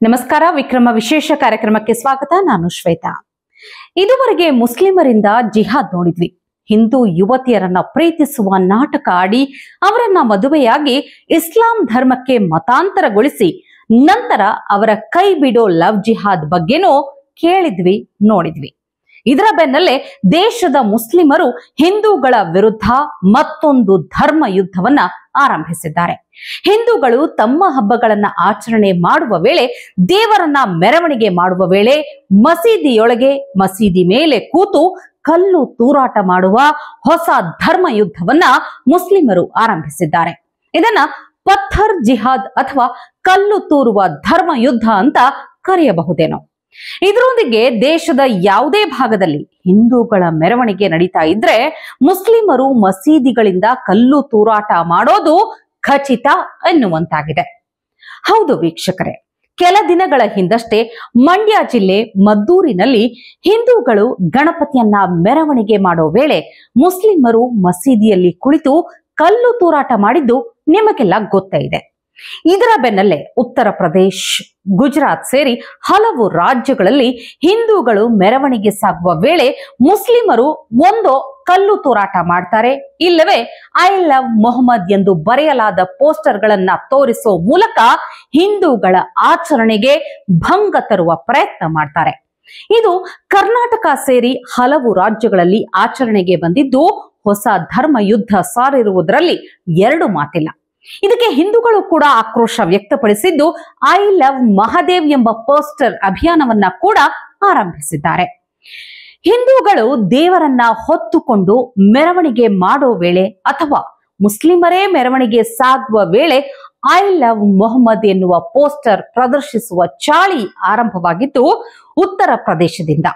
ನಮಸ್ಕಾರ. ವಿಕ್ರಮ ವಿಶೇಷ ಕಾರ್ಯಕ್ರಮಕ್ಕೆ ಸ್ವಾಗತ. ನಾನು ಶ್ವೇತಾ. ಇದುವರೆಗೆ ಮುಸ್ಲಿಮರಿಂದ ಜಿಹಾದ್ ನೋಡಿದ್ವಿ. ಹಿಂದೂ ಯುವತಿಯರನ್ನ ಪ್ರೀತಿಸುವ ನಾಟಕ ಆಡಿ ಅವರನ್ನ ಮದುವೆಯಾಗಿ ಇಸ್ಲಾಂ ಧರ್ಮಕ್ಕೆ ಮತಾಂತರಗೊಳಿಸಿ ನಂತರ ಅವರ ಕೈ ಬಿಡೋ ಲವ್ ಜಿಹಾದ್ ಬಗ್ಗೆನೂ ಕೇಳಿದ್ವಿ, ನೋಡಿದ್ವಿ. ಇದರ ಬೆನ್ನಲ್ಲೇ ದೇಶದ ಮುಸ್ಲಿಮರು ಹಿಂದೂಗಳ ವಿರುದ್ಧ ಮತ್ತೊಂದು ಧರ್ಮ ಯುದ್ಧವನ್ನ ಆರಂಭಿಸಿದ್ದಾರೆ. ಹಿಂದೂಗಳು ತಮ್ಮ ಹಬ್ಬಗಳನ್ನ ಆಚರಣೆ ಮಾಡುವ ವೇಳೆ, ದೇವರನ್ನ ಮೆರವಣಿಗೆ ಮಾಡುವ ವೇಳೆ ಮಸೀದಿಯೊಳಗೆ, ಮಸೀದಿ ಮೇಲೆ ಕೂತು ಕಲ್ಲು ತೂರಾಟ ಮಾಡುವ ಹೊಸ ಧರ್ಮ ಯುದ್ಧವನ್ನ ಮುಸ್ಲಿಮರು ಆರಂಭಿಸಿದ್ದಾರೆ. ಇದನ್ನ ಪತ್ಥರ್ ಜಿಹಾದ್ ಅಥವಾ ಕಲ್ಲು ತೂರುವ ಧರ್ಮ ಯುದ್ಧ ಅಂತ ಕರೆಯಬಹುದೇನೋ. ಇದರೊಂದಿಗೆ ದೇಶದ ಯಾವುದೇ ಭಾಗದಲ್ಲಿ ಹಿಂದೂಗಳ ಮೆರವಣಿಗೆ ನಡೀತಾ ಇದ್ರೆ ಮುಸ್ಲಿಮರು ಮಸೀದಿಗಳಿಂದ ಕಲ್ಲು ತೂರಾಟ ಮಾಡೋದು ಖಚಿತ ಎನ್ನುವಂತಾಗಿದೆ. ಹೌದು ವೀಕ್ಷಕರೇ, ಕೆಲ ದಿನಗಳ ಹಿಂದಷ್ಟೇ ಮಂಡ್ಯ ಜಿಲ್ಲೆ ಮದ್ದೂರಿನಲ್ಲಿ ಹಿಂದೂಗಳು ಗಣಪತಿಯನ್ನ ಮೆರವಣಿಗೆ ಮಾಡೋ ವೇಳೆ ಮುಸ್ಲಿಮರು ಮಸೀದಿಯಲ್ಲಿ ಕುಳಿತು ಕಲ್ಲು ತೂರಾಟ ಮಾಡಿದ್ದು ನಿಮಗೆಲ್ಲ ಗೊತ್ತೇ ಇದೆ. ಇದರ ಬೆನ್ನಲ್ಲೇ ಉತ್ತರ ಪ್ರದೇಶ್, ಗುಜರಾತ್ ಸೇರಿ ಹಲವು ರಾಜ್ಯಗಳಲ್ಲಿ ಹಿಂದೂಗಳು ಮೆರವಣಿಗೆ ಸಾಗುವ ವೇಳೆ ಮುಸ್ಲಿಮರು ಒಂದೋ ಕಲ್ಲು ತೂರಾಟ ಮಾಡ್ತಾರೆ, ಇಲ್ಲವೇ ಐ ಲವ್ ಮೊಹಮ್ಮದ್ ಎಂದು ಬರೆಯಲಾದ ಪೋಸ್ಟರ್ಗಳನ್ನ ತೋರಿಸೋ ಮೂಲಕ ಹಿಂದೂಗಳ ಆಚರಣೆಗೆ ಭಂಗ ತರುವ ಪ್ರಯತ್ನ ಮಾಡ್ತಾರೆ. ಇದು ಕರ್ನಾಟಕ ಸೇರಿ ಹಲವು ರಾಜ್ಯಗಳಲ್ಲಿ ಆಚರಣೆಗೆ ಬಂದಿದ್ದು ಹೊಸ ಧರ್ಮ ಯುದ್ಧ ಸಾರಿರುವುದರಲ್ಲಿ ಎರಡು ಮಾತಿಲ್ಲ. ಇದಕ್ಕೆ ಹಿಂದೂಗಳು ಕೂಡ ಆಕ್ರೋಶ ವ್ಯಕ್ತಪಡಿಸಿದ್ದು ಐ ಲವ್ ಮಹಾದೇವ್ ಎಂಬ ಪೋಸ್ಟರ್ ಅಭಿಯಾನವನ್ನ ಕೂಡ ಆರಂಭಿಸಿದ್ದಾರೆ. ಹಿಂದೂಗಳು ದೇವರನ್ನ ಹೊತ್ತುಕೊಂಡು ಮೆರವಣಿಗೆ ಮಾಡೋ ವೇಳೆ ಅಥವಾ ಮುಸ್ಲಿಮರೇ ಮೆರವಣಿಗೆ ಸಾಗುವ ವೇಳೆ ಐ ಲವ್ ಮೊಹಮ್ಮದ್ ಎನ್ನುವ ಪೋಸ್ಟರ್ ಪ್ರದರ್ಶಿಸುವ ಚಾಳಿ ಆರಂಭವಾಗಿದ್ದು ಉತ್ತರ ಪ್ರದೇಶದಿಂದ.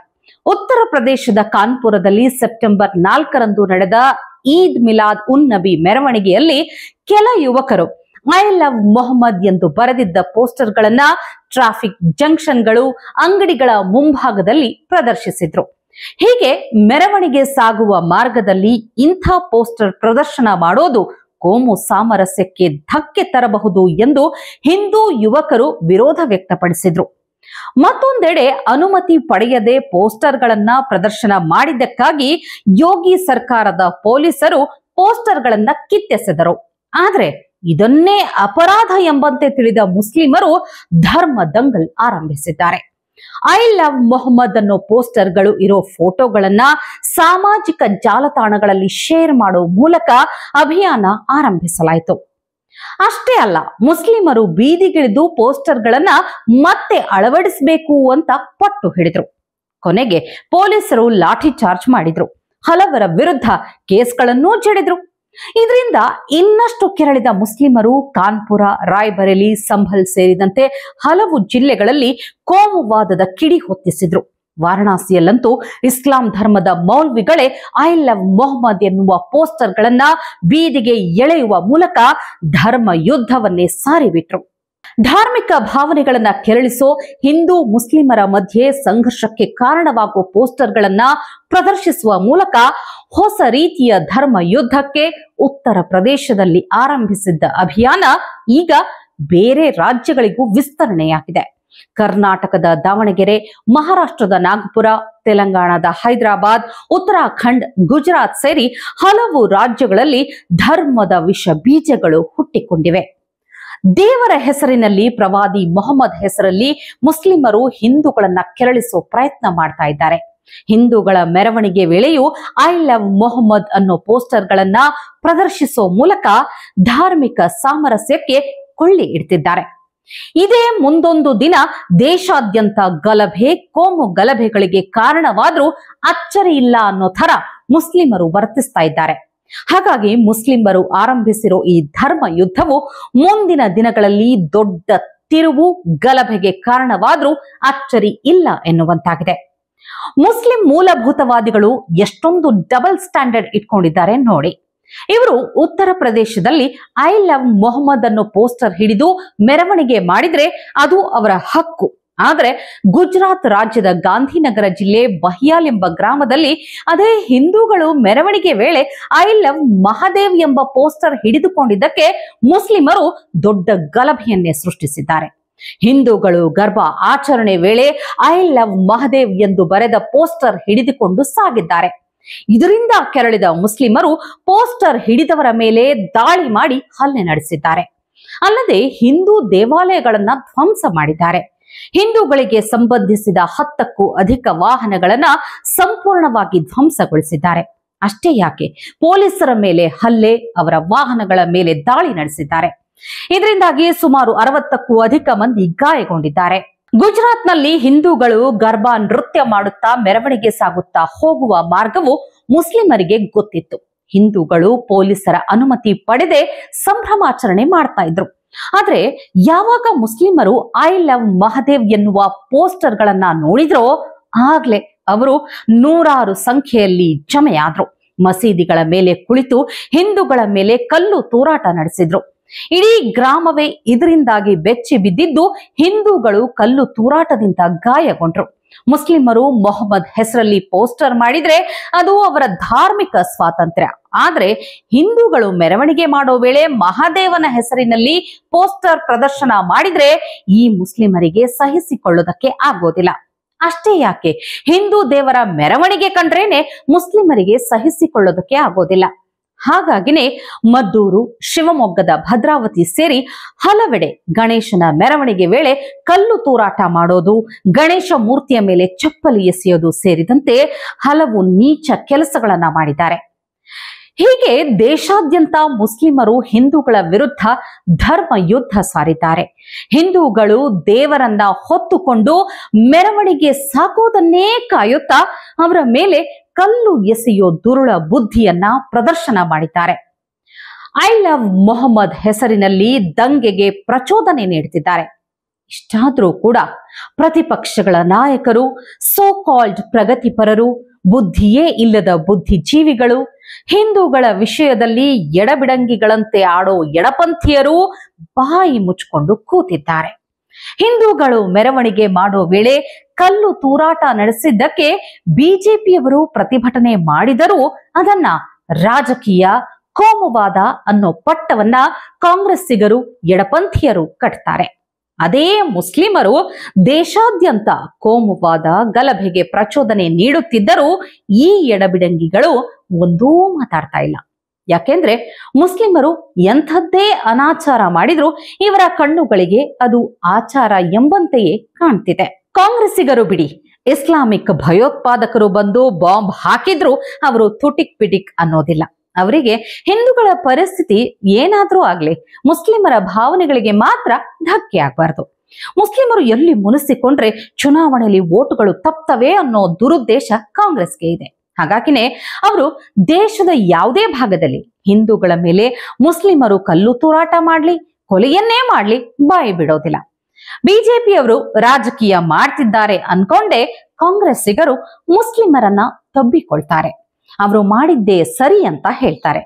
ಉತ್ತರ ಪ್ರದೇಶದ ಕಾನ್ಪುರದಲ್ಲಿ ಸೆಪ್ಟೆಂಬರ್ 4ರಂದು ನಡೆದ ಈದ್ ಮಿಲಾದ್ ಉನ್ ನಬಿ ಮೆರವಣಿಗೆಯಲ್ಲಿ ಕೆಲ ಯುವಕರು ಐ ಲವ್ ಮೊಹಮ್ಮದ್ ಎಂದು ಬರೆದಿದ್ದ ಪೋಸ್ಟರ್ಗಳನ್ನ ಟ್ರಾಫಿಕ್ ಜಂಕ್ಷನ್ಗಳು, ಅಂಗಡಿಗಳ ಮುಂಭಾಗದಲ್ಲಿ ಪ್ರದರ್ಶಿಸಿದ್ರು. ಹೀಗೆ ಮೆರವಣಿಗೆ ಸಾಗುವ ಮಾರ್ಗದಲ್ಲಿ ಇಂಥ ಪೋಸ್ಟರ್ ಪ್ರದರ್ಶನ ಮಾಡೋದು ಕೋಮು ಸಾಮರಸ್ಯಕ್ಕೆ ಧಕ್ಕೆ ತರಬಹುದು ಎಂದು ಹಿಂದೂ ಯುವಕರು ವಿರೋಧ ವ್ಯಕ್ತಪಡಿಸಿದ್ರು. ಮತ್ತೊಂದೆಡೆ ಅನುಮತಿ ಪಡೆಯದೆ ಪೋಸ್ಟರ್ಗಳನ್ನ ಪ್ರದರ್ಶನ ಮಾಡಿದ್ದಕ್ಕಾಗಿ ಯೋಗಿ ಸರ್ಕಾರದ ಪೊಲೀಸರು ಪೋಸ್ಟರ್ಗಳನ್ನ ಕಿತ್ತೆಸೆದರು. ಆದ್ರೆ ಇದನ್ನೇ ಅಪರಾಧ ಎಂಬಂತೆ ತಿಳಿದ ಮುಸ್ಲಿಮರು ಧರ್ಮ ದಂಗಲ್ ಆರಂಭಿಸಿದ್ದಾರೆ. ಐ ಲವ್ ಮೊಹಮ್ಮದ್ ಅನ್ನೋ ಪೋಸ್ಟರ್ಗಳು ಇರೋ ಫೋಟೋಗಳನ್ನ ಸಾಮಾಜಿಕ ಜಾಲತಾಣಗಳಲ್ಲಿ ಶೇರ್ ಮಾಡೋ ಮೂಲಕ ಅಭಿಯಾನ ಆರಂಭಿಸಲಾಯಿತು. ಅಷ್ಟೇ ಅಲ್ಲ, ಮುಸ್ಲಿಮರು ಬೀದಿಗಿಳಿದು ಪೋಸ್ಟರ್ಗಳನ್ನ ಮತ್ತೆ ಅಳವಡಿಸಬೇಕು ಅಂತ ಪಟ್ಟು ಹಿಡಿದ್ರು. ಕೊನೆಗೆ ಪೊಲೀಸರು ಲಾಠಿ ಚಾರ್ಜ್ ಮಾಡಿದ್ರು. ಹಲವರ ವಿರುದ್ಧ ಕೇಸ್ಗಳನ್ನೂ ಜಡಿದ್ರು. ಇದರಿಂದ ಇನ್ನಷ್ಟು ಕೆರಳಿದ ಮುಸ್ಲಿಮರು ಕಾನ್ಪುರ, ರಾಯ್ಬರೇಲಿ, ಸಂಭಲ್ ಸೇರಿದಂತೆ ಹಲವು ಜಿಲ್ಲೆಗಳಲ್ಲಿ ಕೋಮುವಾದದ ಕಿಡಿ ಹೊತ್ತಿಸಿದ್ರು. ವಾರಣಾಸಿಯಲ್ಲಂತೂ ಇಸ್ಲಾಂ ಧರ್ಮದ ಮೌಲ್ವಿಗಳೇ ಐ ಲವ್ ಮೊಹಮ್ಮದ್ ಎನ್ನುವ ಪೋಸ್ಟರ್ಗಳನ್ನ ಬೀದಿಗೆ ಎಳೆಯುವ ಮೂಲಕ ಧರ್ಮ ಯುದ್ಧವನ್ನೇ ಸಾರಿಬಿಟ್ರು. ಧಾರ್ಮಿಕ ಭಾವನೆಗಳನ್ನ ಕೆರಳಿಸೋ ಹಿಂದೂ ಮುಸ್ಲಿಮರ ಮಧ್ಯೆ ಸಂಘರ್ಷಕ್ಕೆ ಕಾರಣವಾಗುವ ಪೋಸ್ಟರ್ಗಳನ್ನ ಪ್ರದರ್ಶಿಸುವ ಮೂಲಕ ಹೊಸ ರೀತಿಯ ಧರ್ಮ ಯುದ್ಧಕ್ಕೆ ಉತ್ತರ ಪ್ರದೇಶದಲ್ಲಿ ಆರಂಭಿಸಿದ್ದ ಅಭಿಯಾನ ಈಗ ಬೇರೆ ರಾಜ್ಯಗಳಿಗೂ ವಿಸ್ತರಣೆಯಾಗಿದೆ. ಕರ್ನಾಟಕದ ದಾವಣಗೆರೆ, ಮಹಾರಾಷ್ಟ್ರದ ನಾಗಪುರ, ತೆಲಂಗಾಣದ ಹೈದರಾಬಾದ್, ಉತ್ತರಾಖಂಡ್, ಗುಜರಾತ್ ಸೇರಿ ಹಲವು ರಾಜ್ಯಗಳಲ್ಲಿ ಧರ್ಮದ ವಿಷ ಬೀಜಗಳು ಹುಟ್ಟಿಕೊಂಡಿವೆ. ದೇವರ ಹೆಸರಿನಲ್ಲಿ, ಪ್ರವಾದಿ ಮೊಹಮ್ಮದ್ ಹೆಸರಲ್ಲಿ ಮುಸ್ಲಿಮರು ಹಿಂದೂಗಳನ್ನ ಕೆರಳಿಸೋ ಪ್ರಯತ್ನ ಮಾಡ್ತಾ ಇದ್ದಾರೆ. ಹಿಂದೂಗಳ ಮೆರವಣಿಗೆ ವೇಳೆಯೂ ಐ ಲವ್ ಮೊಹಮ್ಮದ್ ಅನ್ನೋ ಪೋಸ್ಟರ್ಗಳನ್ನ ಪ್ರದರ್ಶಿಸೋ ಮೂಲಕ ಧಾರ್ಮಿಕ ಸಾಮರಸ್ಯಕ್ಕೆ ಕೊಳ್ಳಿ ಇಡ್ತಿದ್ದಾರೆ. ಇದೇ ಮುಂದೊಂದು ದಿನ ದೇಶಾದ್ಯಂತ ಗಲಭೆ, ಕೋಮು ಗಲಭೆಗಳಿಗೆ ಕಾರಣವಾದ್ರೂ ಅಚ್ಚರಿ ಇಲ್ಲ ಅನ್ನೋ ತರ ಮುಸ್ಲಿಮರು ವರ್ತಿಸ್ತಾ ಇದ್ದಾರೆ. ಹಾಗಾಗಿ ಮುಸ್ಲಿಮರು ಆರಂಭಿಸಿರೋ ಈ ಧರ್ಮ ಯುದ್ಧವು ಮುಂದಿನ ದಿನಗಳಲ್ಲಿ ದೊಡ್ಡ ತಿರುವು, ಗಲಭೆಗೆ ಕಾರಣವಾದ್ರೂ ಅಚ್ಚರಿ ಇಲ್ಲ ಎನ್ನುವಂತಾಗಿದೆ. ಮುಸ್ಲಿಂ ಮೂಲಭೂತವಾದಿಗಳು ಎಷ್ಟೊಂದು ಡಬಲ್ ಸ್ಟ್ಯಾಂಡರ್ಡ್ ಇಟ್ಕೊಂಡಿದ್ದಾರೆ ನೋಡಿ. ಇವರು ಉತ್ತರ ಪ್ರದೇಶದಲ್ಲಿ ಐ ಲವ್ ಮೊಹಮ್ಮದ್ ಅನ್ನೋ ಪೋಸ್ಟರ್ ಹಿಡಿದು ಮೆರವಣಿಗೆ ಮಾಡಿದ್ರೆ ಅದು ಅವರ ಹಕ್ಕು. ಆದ್ರೆ ಗುಜರಾತ್ ರಾಜ್ಯದ ಗಾಂಧಿನಗರ ಜಿಲ್ಲೆ ಬಹಿಯಾಲ್ ಎಂಬ ಗ್ರಾಮದಲ್ಲಿ ಅದೇ ಹಿಂದೂಗಳು ಮೆರವಣಿಗೆ ವೇಳೆ ಐ ಲವ್ ಮಹಾದೇವ್ ಎಂಬ ಪೋಸ್ಟರ್ ಹಿಡಿದುಕೊಂಡಿದ್ದಕ್ಕೆ ಮುಸ್ಲಿಮರು ದೊಡ್ಡ ಗಲಭೆಯನ್ನೇ ಸೃಷ್ಟಿಸಿದ್ದಾರೆ. ಹಿಂದೂಗಳು ಗರ್ಭ ಆಚರಣೆ ವೇಳೆ ಐ ಲವ್ ಮಹದೇವ್ ಎಂದು ಬರೆದ ಪೋಸ್ಟರ್ ಹಿಡಿದುಕೊಂಡು ಸಾಗಿದ್ದಾರೆ. ಇದರಿಂದ ಕೆರಳಿದ ಮುಸ್ಲಿಮರು ಪೋಸ್ಟರ್ ಹಿಡಿದವರ ಮೇಲೆ ದಾಳಿ ಮಾಡಿ ಹಲ್ಲೆ ನಡೆಸಿದ್ದಾರೆ. ಅಲ್ಲದೆ ಹಿಂದೂ ದೇವಾಲಯಗಳನ್ನ ಧ್ವಂಸ ಮಾಡಿದ್ದಾರೆ. ಹಿಂದೂಗಳಿಗೆ ಸಂಬಂಧಿಸಿದ 10ಕ್ಕೂ ಅಧಿಕ ವಾಹನಗಳನ್ನ ಸಂಪೂರ್ಣವಾಗಿ ಧ್ವಂಸಗೊಳಿಸಿದ್ದಾರೆ. ಅಷ್ಟೇ ಯಾಕೆ, ಪೊಲೀಸರ ಮೇಲೆ ಹಲ್ಲೆ, ಅವರ ವಾಹನಗಳ ಮೇಲೆ ದಾಳಿ ನಡೆಸಿದ್ದಾರೆ. ಇದರಿಂದಾಗಿ ಸುಮಾರು 60ಕ್ಕೂ ಅಧಿಕ ಮಂದಿ ಗಾಯಗೊಂಡಿದ್ದಾರೆ. ಗುಜರಾತ್ನಲ್ಲಿ ಹಿಂದೂಗಳು ಗರ್ಭಾ ನೃತ್ಯ ಮಾಡುತ್ತಾ ಮೆರವಣಿಗೆ ಸಾಗುತ್ತಾ ಹೋಗುವ ಮಾರ್ಗವು ಮುಸ್ಲಿಮರಿಗೆ ಗೊತ್ತಿತ್ತು. ಹಿಂದೂಗಳು ಪೊಲೀಸರ ಅನುಮತಿ ಪಡೆದೇ ಸಂಭ್ರಮಾಚರಣೆ ಮಾಡ್ತಾ ಇದ್ರು. ಆದ್ರೆ ಯಾವಾಗ ಮುಸ್ಲಿಮರು ಐ ಲವ್ ಮಹದೇವ್ ಎನ್ನುವ ಪೋಸ್ಟರ್ ಗಳನ್ನ ನೋಡಿದ್ರೋ ಆಗ್ಲೇ ಅವರು ನೂರಾರು ಸಂಖ್ಯೆಯಲ್ಲಿ ಜಮೆಯಾದ್ರು. ಮಸೀದಿಗಳ ಮೇಲೆ ಕುಳಿತು ಹಿಂದೂಗಳ ಮೇಲೆ ಕಲ್ಲು ತೂರಾಟ ನಡೆಸಿದ್ರು. ಇಡೀ ಗ್ರಾಮವೇ ಇದರಿಂದಾಗಿ ಬೆಚ್ಚಿ ಬಿದ್ದಿದ್ದು ಹಿಂದೂಗಳು ಕಲ್ಲು ತೂರಾಟದಿಂದ ಗಾಯಗೊಂಡ್ರು. ಮುಸ್ಲಿಮರು ಮೊಹಮ್ಮದ್ ಹೆಸರಲ್ಲಿ ಪೋಸ್ಟರ್ ಮಾಡಿದ್ರೆ ಅದು ಅವರ ಧಾರ್ಮಿಕ ಸ್ವಾತಂತ್ರ್ಯ. ಆದ್ರೆ ಹಿಂದೂಗಳು ಮೆರವಣಿಗೆ ಮಾಡೋ ವೇಳೆ ಮಹಾದೇವನ ಹೆಸರಿನಲ್ಲಿ ಪೋಸ್ಟರ್ ಪ್ರದರ್ಶನ ಮಾಡಿದ್ರೆ ಈ ಮುಸ್ಲಿಮರಿಗೆ ಸಹಿಸಿಕೊಳ್ಳೋದಕ್ಕೆ ಆಗೋದಿಲ್ಲ. ಅಷ್ಟೇ ಯಾಕೆ, ಹಿಂದೂ ದೇವರ ಮೆರವಣಿಗೆ ಕಂಡ್ರೇನೆ ಮುಸ್ಲಿಮರಿಗೆ ಸಹಿಸಿಕೊಳ್ಳೋದಕ್ಕೆ ಆಗೋದಿಲ್ಲ. ಹಾಗಾಗಿನೇ ಮದ್ದೂರು, ಶಿವಮೊಗ್ಗದ ಭದ್ರಾವತಿ ಸೇರಿ ಹಲವೆಡೆ ಗಣೇಶನ ಮೆರವಣಿಗೆ ವೇಳೆ ಕಲ್ಲು ತೂರಾಟ ಮಾಡೋದು, ಗಣೇಶ ಮೂರ್ತಿಯ ಮೇಲೆ ಚಪ್ಪಲಿ ಎಸೆಯೋದು ಸೇರಿದಂತೆ ಹಲವು ನೀಚ ಕೆಲಸಗಳನ್ನ ಮಾಡಿದ್ದಾರೆ. ಹೀಗೆ ದೇಶಾದ್ಯಂತ ಮುಸ್ಲಿಮರು ಹಿಂದೂಗಳ ವಿರುದ್ಧ ಧರ್ಮ ಯುದ್ಧ ಸಾರಿದ್ದಾರೆ. ಹಿಂದೂಗಳು ದೇವರನ್ನ ಹೊತ್ತುಕೊಂಡು ಮೆರವಣಿಗೆ ಸಾಕೋದನ್ನೇ ಕಾಯುತ್ತಾ ಅವರ ಮೇಲೆ ಕಲ್ಲು ಎಸೆಯೋ ದುರುಳ ಬುದ್ಧಿಯನ್ನ ಪ್ರದರ್ಶನ ಮಾಡಿದ್ದಾರೆ. ಐ ಲವ್ ಮೊಹಮ್ಮದ್ ಹೆಸರಿನಲ್ಲಿ ದಂಗೆಗೆ ಪ್ರಚೋದನೆ ನೀಡುತ್ತಿದ್ದಾರೆ. ಇಷ್ಟಾದ್ರೂ ಕೂಡ ಪ್ರತಿಪಕ್ಷಗಳ ನಾಯಕರು, ಸೋ ಕಾಲ್ಡ್ ಪ್ರಗತಿಪರರು, ಬುದ್ಧಿಯೇ ಇಲ್ಲದ ಬುದ್ಧಿಜೀವಿಗಳು, ಹಿಂದೂಗಳ ವಿಷಯದಲ್ಲಿ ಎಡಬಿಡಂಗಿಗಳಂತೆ ಆಡೋ ಎಡಪಂಥೀಯರು ಬಾಯಿ ಮುಚ್ಚಿಕೊಂಡು ಕೂತಿದ್ದಾರೆ. ಹಿಂದೂಗಳು ಮೆರವಣಿಗೆ ಮಾಡೋ ವೇಳೆ ಕಲ್ಲು ತೂರಾಟ ನಡೆಸಿದ್ದಕ್ಕೆ ಬಿಜೆಪಿಯವರು ಪ್ರತಿಭಟನೆ ಮಾಡಿದರೂ ಅದನ್ನ ರಾಜಕೀಯ, ಕೋಮುವಾದ ಅನ್ನೋ ಪಟ್ಟವನ್ನ ಕಾಂಗ್ರೆಸ್ಸಿಗರು, ಎಡಪಂಥೀಯರು ಕಟ್ತಾರೆ. ಅದೇ ಮುಸ್ಲಿಮರು ದೇಶಾದ್ಯಂತ ಕೋಮುವಾದ, ಗಲಭೆಗೆ ಪ್ರಚೋದನೆ ನೀಡುತ್ತಿದ್ದರೂ ಈ ಎಡಬಿಡಂಗಿಗಳು ಒಂದೂ ಮಾತಾಡ್ತಾ ಇಲ್ಲ. ಯಾಕೆಂದ್ರೆ ಮುಸ್ಲಿಮರು ಎಂಥದ್ದೇ ಅನಾಚಾರ ಮಾಡಿದ್ರು ಇವರ ಕಣ್ಣುಗಳಿಗೆ ಅದು ಆಚಾರ ಎಂಬಂತೆಯೇ ಕಾಣ್ತಿದೆ. ಕಾಂಗ್ರೆಸ್ಸಿಗರು ಬಿಡಿ, ಇಸ್ಲಾಮಿಕ್ ಭಯೋತ್ಪಾದಕರು ಬಂದು ಬಾಂಬ್ ಹಾಕಿದ್ರು ಅವರು ತುಟಿಕ್ ಪಿಟಿಕ್ ಅನ್ನೋದಿಲ್ಲ. ಅವರಿಗೆ ಹಿಂದೂಗಳ ಪರಿಸ್ಥಿತಿ ಏನಾದ್ರೂ ಆಗ್ಲಿ, ಮುಸ್ಲಿಮರ ಭಾವನೆಗಳಿಗೆ ಮಾತ್ರ ಧಕ್ಕೆ ಆಗ್ಬಾರ್ದು. ಮುಸ್ಲಿಮರು ಎಲ್ಲಿ ಮುನಿಸಿಕೊಂಡ್ರೆ ಚುನಾವಣೆಯಲ್ಲಿ ವೋಟುಗಳು ತಪ್ತವೆ ಅನ್ನೋ ದುರುದ್ದೇಶ ಕಾಂಗ್ರೆಸ್ಗೆ ಇದೆ. ಹಾಗಾಗಿನೇ ಅವರು ದೇಶದ ಯಾವುದೇ ಭಾಗದಲ್ಲಿ ಹಿಂದೂಗಳ ಮೇಲೆ ಮುಸ್ಲಿಮರು ಕಲ್ಲು ತೂರಾಟ ಮಾಡ್ಲಿ, ಕೊಲೆಯನ್ನೇ ಮಾಡ್ಲಿ ಬಾಯಿ ಬಿಡೋದಿಲ್ಲ. ಬಿಜೆಪಿಯವರು ರಾಜಕೀಯ ಮಾಡ್ತಿದ್ದಾರೆ ಅನ್ಕೊಂಡೇ ಕಾಂಗ್ರೆಸ್ಸಿಗರು ಮುಸ್ಲಿಮರನ್ನ ತಬ್ಬಿಕೊಳ್ತಾರೆ. ಅವರು ಮಾಡಿದ್ದೇ ಸರಿ ಅಂತ ಹೇಳ್ತಾರೆ.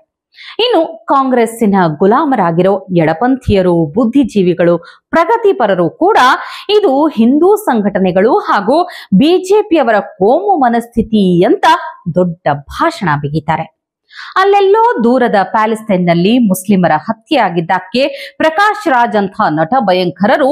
ಇನ್ನು ಕಾಂಗ್ರೆಸ್ಸಿನ ಗುಲಾಮರಾಗಿರೋ ಎಡಪಂಥೀಯರು, ಬುದ್ಧಿಜೀವಿಗಳು, ಪ್ರಗತಿಪರರು ಕೂಡ ಇದು ಹಿಂದೂ ಸಂಘಟನೆಗಳು ಹಾಗೂ ಬಿಜೆಪಿಯವರ ಕೋಮು ಮನಸ್ಥಿತಿ ಅಂತ ದೊಡ್ಡ ಭಾಷಣ ಬಿಗಿತಾರೆ. ಅಲ್ಲೆಲ್ಲೋ ದೂರದ ಪ್ಯಾಲೆಸ್ತೈನ್ನಲ್ಲಿ ಮುಸ್ಲಿಮರ ಹತ್ಯೆ ಆಗಿದ್ದಕ್ಕೆ ಪ್ರಕಾಶ್ ರಾಜ್ ಅಂತ ನಟ ಭಯಂಕರರು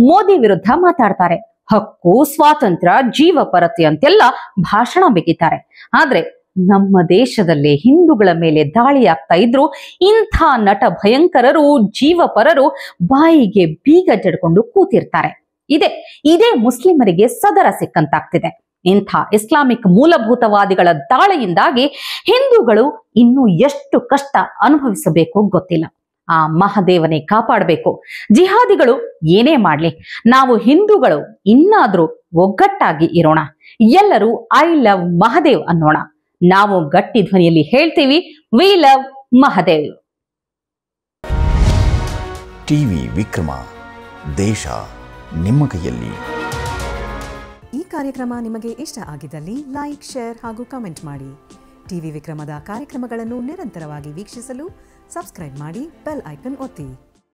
ಮೋದಿ ವಿರುದ್ಧ ಮಾತಾಡ್ತಾರೆ. ಹಕ್ಕು, ಸ್ವಾತಂತ್ರ್ಯ, ಜೀವಪರತೆ ಅಂತೆಲ್ಲ ಭಾಷಣ ಬಿಗಿತಾರೆ. ಆದ್ರೆ ನಮ್ಮ ದೇಶದಲ್ಲೇ ಹಿಂದೂಗಳ ಮೇಲೆ ದಾಳಿ ಆಗ್ತಾ ಇದ್ರು ಇಂಥ ನಟ ಭಯಂಕರರು, ಜೀವಪರರು ಬಾಯಿಗೆ ಬೀಗ ಜಡ್ಕೊಂಡು ಕೂತಿರ್ತಾರೆ. ಇದೇ ಮುಸ್ಲಿಮರಿಗೆ ಸದರ ಸಿಕ್ಕಂತಾಗ್ತಿದೆ. ಇಂಥ ಇಸ್ಲಾಮಿಕ್ ಮೂಲಭೂತವಾದಿಗಳ ದಾಳಿಯಿಂದಾಗಿ ಹಿಂದೂಗಳು ಇನ್ನೂ ಎಷ್ಟು ಕಷ್ಟ ಅನುಭವಿಸಬೇಕು ಗೊತ್ತಿಲ್ಲ. ಆ ಮಹಾದೇವನೇ ಕಾಪಾಡಬೇಕು. ಜಿಹಾದಿಗಳು ಏನೇ ಮಾಡ್ಲಿ, ನಾವು ಹಿಂದೂಗಳು ಇನ್ನಾದ್ರೂ ಒಗ್ಗಟ್ಟಾಗಿ ಇರೋಣ. ಎಲ್ಲರೂ ಐ ಲವ್ ಮಹಾದೇವ್ ಅನ್ನೋಣ. ನಾವು ಗಟ್ಟಿ ಧ್ವನಿಯಲ್ಲಿ ಹೇಳ್ತೀವಿ, we love Mahadev. TV Vikrama, ದೇಶ ನಿಮ್ಮ ಕೈಯಲ್ಲಿ. ಈ ಕಾರ್ಯಕ್ರಮ ನಿಮಗೆ ಇಷ್ಟ ಆಗಿದ್ದಲ್ಲಿ ಲೈಕ್, ಶೇರ್ ಹಾಗೂ ಕಮೆಂಟ್ ಮಾಡಿ. ಟಿವಿ ವಿಕ್ರಮದ ಕಾರ್ಯಕ್ರಮಗಳನ್ನು ನಿರಂತರವಾಗಿ ವೀಕ್ಷಿಸಲು ಸಬ್ಸ್ಕ್ರೈಬ್ ಮಾಡಿ, ಬೆಲ್ ಐಕನ್ ಒತ್ತಿ.